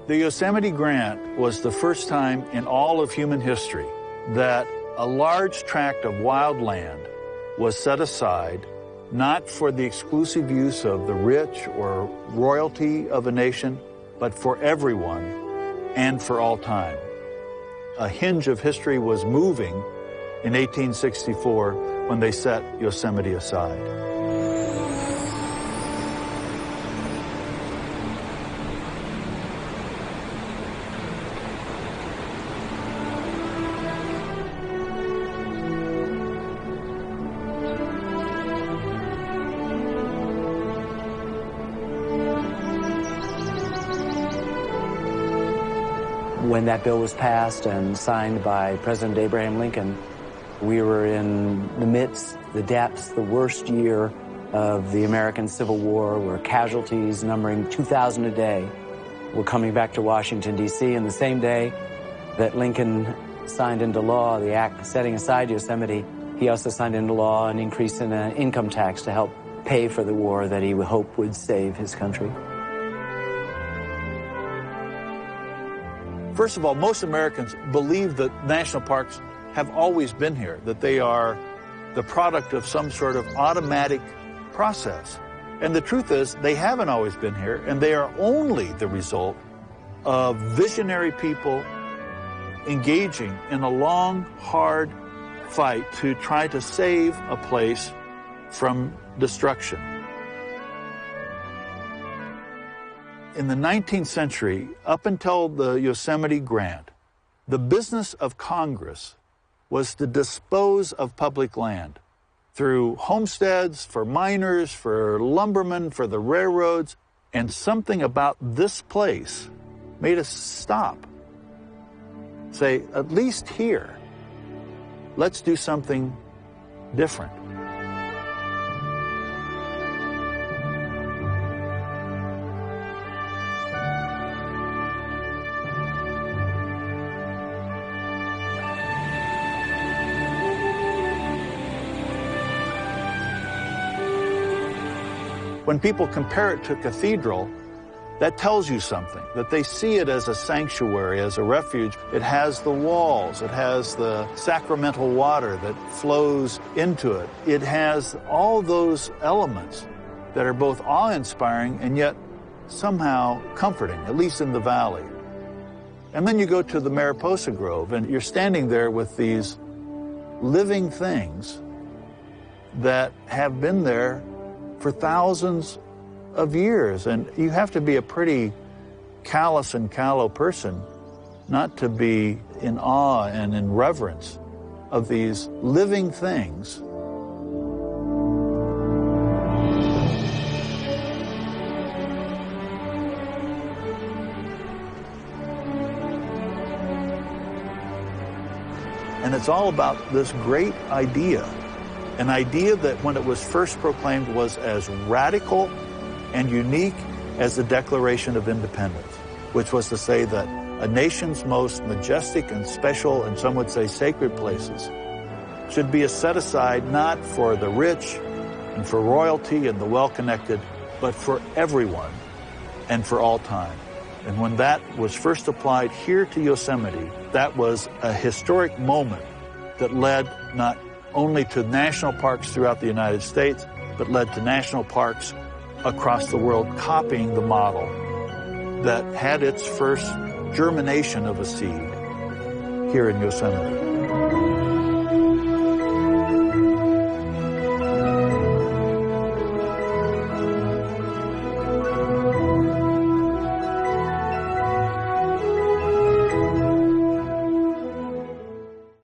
The Yosemite Grant was the first time in all of human history that a large tract of wild land was set aside not for the exclusive use of the rich or royalty of a nation, but for everyone and for all time. A hinge of history was moving in 1864 when they set Yosemite aside. When that bill was passed and signed by President Abraham Lincoln, we were in the midst, the depths, the worst year of the American Civil War, where casualties numbering 2,000 a day were coming back to Washington, D.C. And the same day that Lincoln signed into law the act setting aside Yosemite, he also signed into law an increase in an income tax to help pay for the war that he would hope would save his country. First of all, most Americans believe that national parks have always been here, that they are the product of some sort of automatic process. And the truth is, they haven't always been here, and they are only the result of visionary people engaging in a long, hard fight to try to save a place from destruction. In the 19th century, up until the Yosemite Grant, the business of Congress was to dispose of public land through homesteads, for miners, for lumbermen, for the railroads, and something about this place made us stop. Say, at least here, let's do something different. When people compare it to a cathedral, that tells you something, that they see it as a sanctuary, as a refuge. It has the walls, it has the sacramental water that flows into it. It has all those elements that are both awe-inspiring and yet somehow comforting, at least in the valley. And then you go to the Mariposa Grove, and you're standing there with these living things that have been there for thousands of years. And you have to be a pretty callous and callow person not to be in awe and in reverence of these living things. And it's all about this great idea. An idea that when it was first proclaimed was as radical and unique as the Declaration of Independence, which was to say that a nation's most majestic and special, and some would say sacred places, should be set aside not for the rich and for royalty and the well-connected, but for everyone and for all time. And when that was first applied here to Yosemite, that was a historic moment that led not only to national parks throughout the United States, but led to national parks across the world copying the model that had its first germination of a seed here in Yosemite.